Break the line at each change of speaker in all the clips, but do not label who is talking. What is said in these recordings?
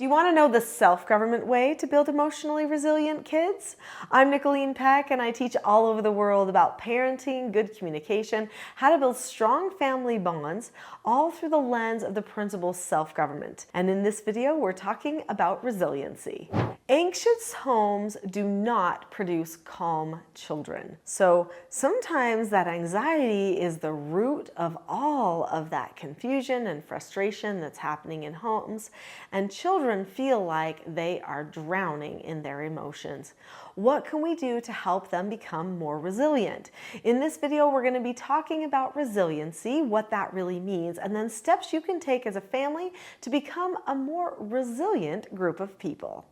Do you want to know the self-government way to build emotionally resilient kids? I'm Nicholeen Peck, and I teach all over the world about parenting, good communication, how to build strong family bonds, all through the lens of the principle self-government. And in this video, we're talking about resiliency. Anxious homes do not produce calm children. So sometimes that anxiety is the root of all of that confusion and frustration that's happening in homes, and children feel like they are drowning in their emotions. What can we do to help them become more resilient? In this video, we're going to be talking about resiliency, what that really means, and then steps you can take as a family to become a more resilient group of people.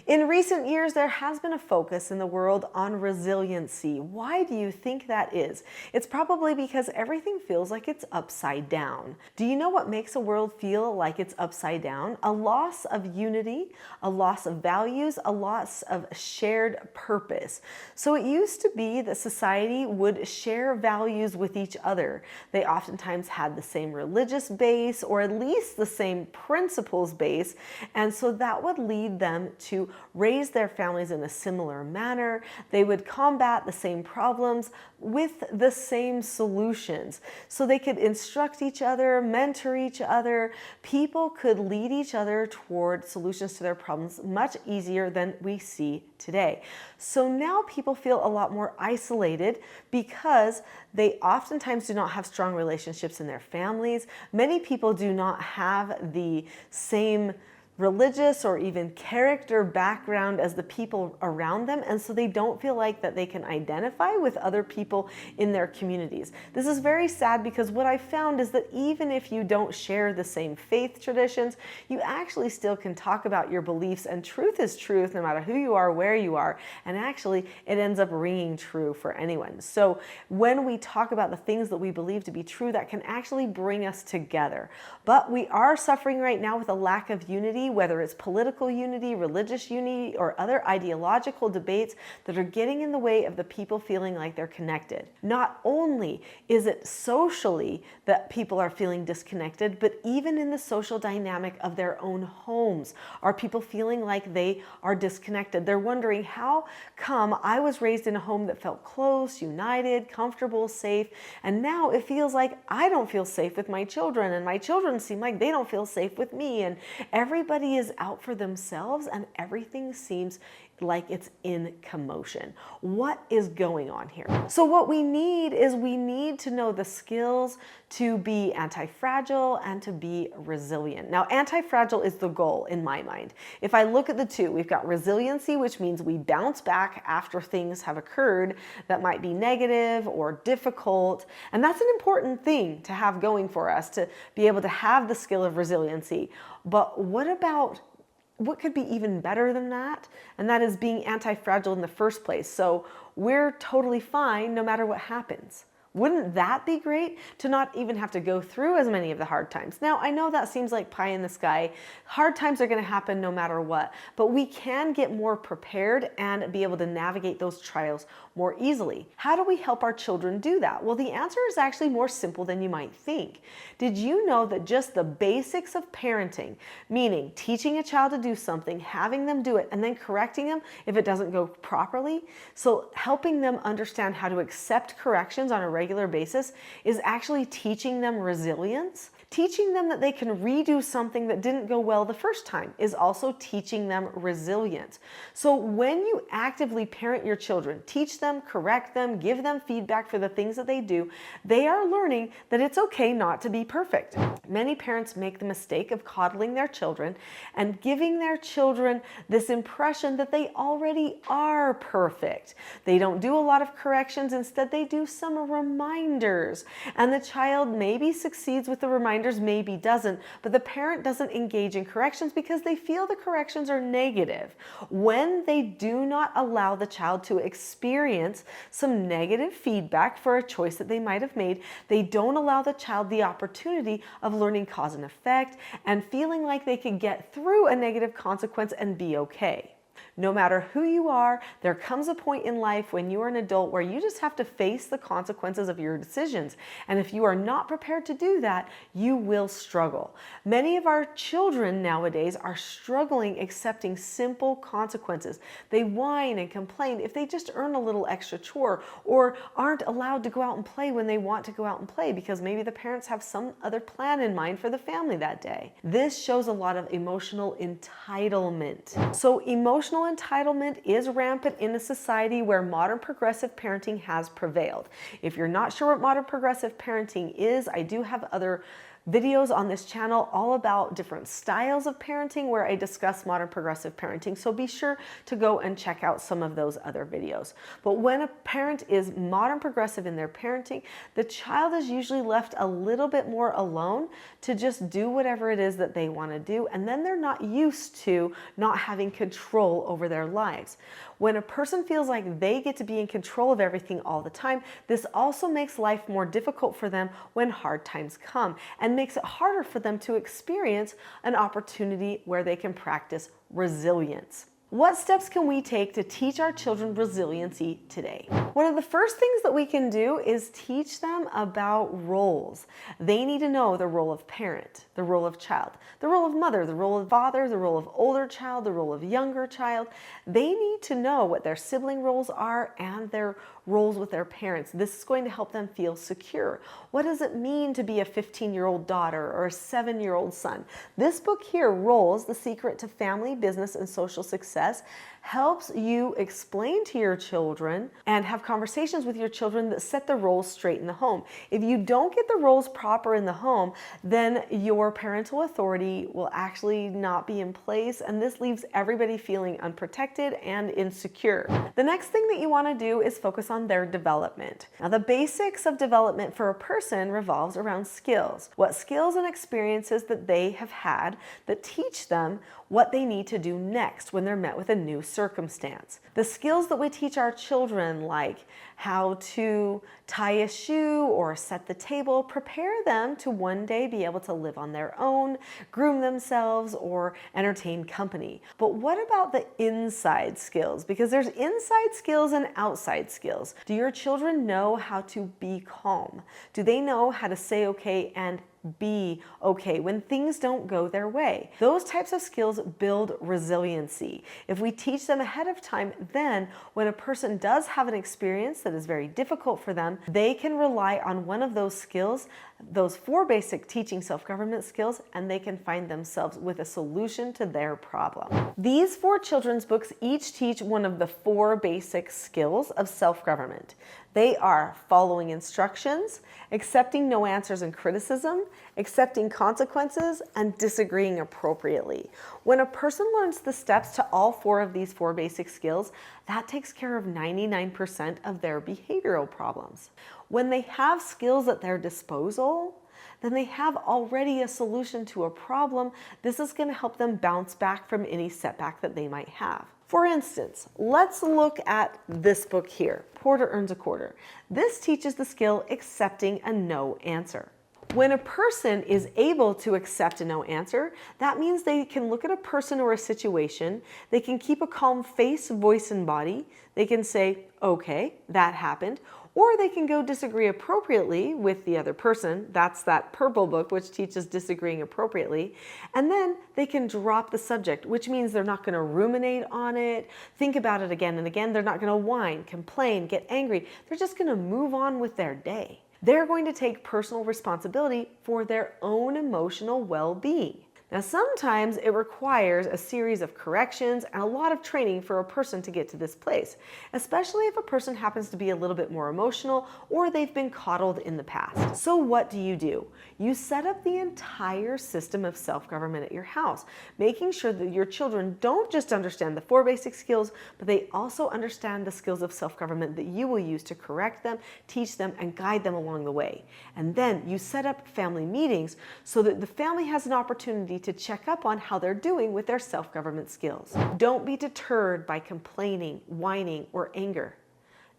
In recent years, there has been a focus in the world on resiliency. Why do you think that is? It's probably because everything feels like it's upside down. Do you know what makes a world feel like it's upside down? A loss of unity, a loss of values, a loss of shared purpose. So it used to be that society would share values with each other. They oftentimes had the same religious base, or at least the same principles base, and so that would lead them to raise their families in a similar manner. They would combat the same problems with the same solutions. So they could instruct each other, mentor each other. People could lead each other toward solutions to their problems much easier than we see today. So now people feel a lot more isolated because they oftentimes do not have strong relationships in their families. Many people do not have the same religious or even character background as the people around them, and so they don't feel like that they can identify with other people in their communities. This is very sad because what I found is that even if you don't share the same faith traditions, you actually still can talk about your beliefs, and truth is truth no matter who you are, where you are, and actually it ends up ringing true for anyone. So when we talk about the things that we believe to be true, that can actually bring us together. But we are suffering right now with a lack of unity, whether it's political unity, religious unity, or other ideological debates that are getting in the way of the people feeling like they're connected. Not only is it socially that people are feeling disconnected, but even in the social dynamic of their own homes are people feeling like they are disconnected. They're wondering, how come I was raised in a home that felt close, united, comfortable, safe, and now it feels like I don't feel safe with my children, and my children seem like they don't feel safe with me, and everybody is out for themselves, and everything seems like it's in commotion. What is going on here? So what we need is we need to know the skills to be anti-fragile and to be resilient. Now, anti-fragile is the goal in my mind. If I look at the two, we've got resiliency, which means we bounce back after things have occurred that might be negative or difficult. And that's an important thing to have going for us, to be able to have the skill of resiliency. But what could be even better than that? And that is being anti-fragile in the first place. So we're totally fine no matter what happens. Wouldn't that be great, to not even have to go through as many of the hard times? Now, I know that seems like pie in the sky. Hard times are going to happen no matter what, but we can get more prepared and be able to navigate those trials more easily. How do we help our children do that? Well, the answer is actually more simple than you might think. Did you know that just the basics of parenting, meaning teaching a child to do something, having them do it, and then correcting them if it doesn't go properly, so helping them understand how to accept corrections on a regular basis, is actually teaching them resilience? Teaching them that they can redo something that didn't go well the first time is also teaching them resilience. So when you actively parent your children, teach them, correct them, give them feedback for the things that they do, they are learning that it's okay not to be perfect. Many parents make the mistake of coddling their children and giving their children this impression that they already are perfect. They don't do a lot of corrections. Instead, they do some reminders. And the child maybe succeeds with the reminders, maybe doesn't, but the parent doesn't engage in corrections because they feel the corrections are negative. When they do not allow the child to experience some negative feedback for a choice that they might have made, they don't allow the child the opportunity of learning cause and effect and feeling like they can get through a negative consequence and be okay. No matter who you are, there comes a point in life when you are an adult where you just have to face the consequences of your decisions. And if you are not prepared to do that, you will struggle. Many of our children nowadays are struggling accepting simple consequences. They whine and complain if they just earn a little extra chore, or aren't allowed to go out and play when they want to go out and play because maybe the parents have some other plan in mind for the family that day. This shows a lot of emotional entitlement. So emotional entitlement is rampant in a society where modern progressive parenting has prevailed. If you're not sure what modern progressive parenting is, I do have other videos on this channel all about different styles of parenting where I discuss modern progressive parenting, so be sure to go and check out some of those other videos. But when a parent is modern progressive in their parenting, the child is usually left a little bit more alone to just do whatever it is that they want to do, and then they're not used to not having control over their lives. When a person feels like they get to be in control of everything all the time, this also makes life more difficult for them when hard times come, and makes it harder for them to experience an opportunity where they can practice resilience. What steps can we take to teach our children resiliency today? One of the first things that we can do is teach them about roles. They need to know the role of parent, the role of child, the role of mother, the role of father, the role of older child, the role of younger child. They need to know what their sibling roles are and their roles with their parents. This is going to help them feel secure. What does it mean to be a 15-year-old daughter or a 7-year-old son? This book here, Roles: The Secret to Family, Business, and Social Success, helps you explain to your children and have conversations with your children that set the roles straight in the home. If you don't get the roles proper in the home, then your parental authority will actually not be in place, and this leaves everybody feeling unprotected and insecure. The next thing that you want to do is focus on their development. Now, the basics of development for a person revolves around skills. What skills and experiences that they have had that teach them what they need to do next when they're met with a new circumstance. The skills that we teach our children, like how to tie a shoe or set the table, prepare them to one day be able to live on their own, groom themselves, or entertain company. But what about the inside skills? Because there's inside skills and outside skills. Do your children know how to be calm? Do they know how to say okay and be okay when things don't go their way? Those types of skills build resiliency. If we teach them ahead of time, then when a person does have an experience that is very difficult for them, they can rely on one of those skills, those 4 basic teaching self-government skills, and they can find themselves with a solution to their problem. These 4 children's books each teach one of the 4 basic skills of self-government. They are following instructions, accepting no answers and criticism, accepting consequences, and disagreeing appropriately. When a person learns the steps to all 4 of these 4 basic skills, that takes care of 99% of their behavioral problems. When they have skills at their disposal, then they have already a solution to a problem. This is going to help them bounce back from any setback that they might have. For instance, let's look at this book here, Porter Earns a Quarter. This teaches the skill accepting a no answer. When a person is able to accept a no answer, that means they can look at a person or a situation, they can keep a calm face, voice, and body, they can say, okay, that happened, or they can go disagree appropriately with the other person. That's that purple book, which teaches disagreeing appropriately. And then they can drop the subject, which means they're not going to ruminate on it, think about it again and again. They're not going to whine, complain, get angry. They're just going to move on with their day. They're going to take personal responsibility for their own emotional well-being. Now, sometimes it requires a series of corrections and a lot of training for a person to get to this place, especially if a person happens to be a little bit more emotional or they've been coddled in the past. So what do? You set up the entire system of self-government at your house, making sure that your children don't just understand the 4 basic skills, but they also understand the skills of self-government that you will use to correct them, teach them, and guide them along the way. And then you set up family meetings so that the family has an opportunity to check up on how they're doing with their self-government skills. Don't be deterred by complaining, whining, or anger.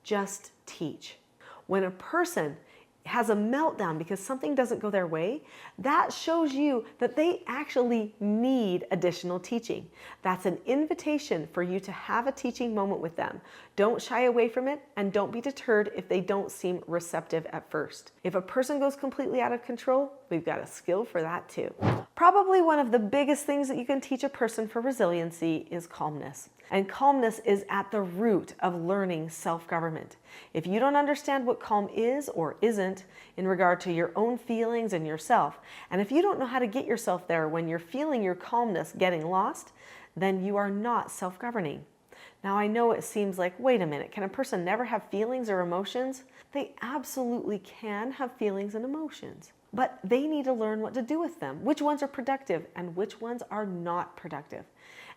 Just teach. When a person has a meltdown because something doesn't go their way, that shows you that they actually need additional teaching. That's an invitation for you to have a teaching moment with them. Don't shy away from it, and don't be deterred if they don't seem receptive at first. If a person goes completely out of control, we've got a skill for that too. Probably one of the biggest things that you can teach a person for resiliency is calmness. And calmness is at the root of learning self-government. If you don't understand what calm is or isn't in regard to your own feelings and yourself, and if you don't know how to get yourself there when you're feeling your calmness getting lost, then you are not self-governing. Now, I know it seems like, wait a minute, can a person never have feelings or emotions? They absolutely can have feelings and emotions, but they need to learn what to do with them, which ones are productive and which ones are not productive,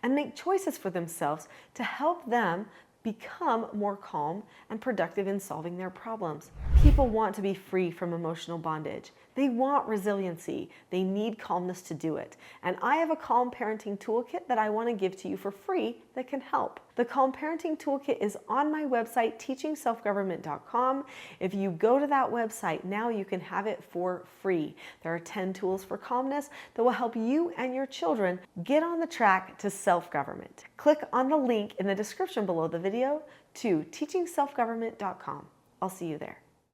and make choices for themselves to help them become more calm and productive in solving their problems. People want to be free from emotional bondage. They want resiliency. They need calmness to do it. And I have a Calm Parenting Toolkit that I want to give to you for free that can help. The Calm Parenting Toolkit is on my website, teachingselfgovernment.com. If you go to that website, now you can have it for free. There are 10 tools for calmness that will help you and your children get on the track to self-government. Click on the link in the description below the video to teachingselfgovernment.com. I'll see you there.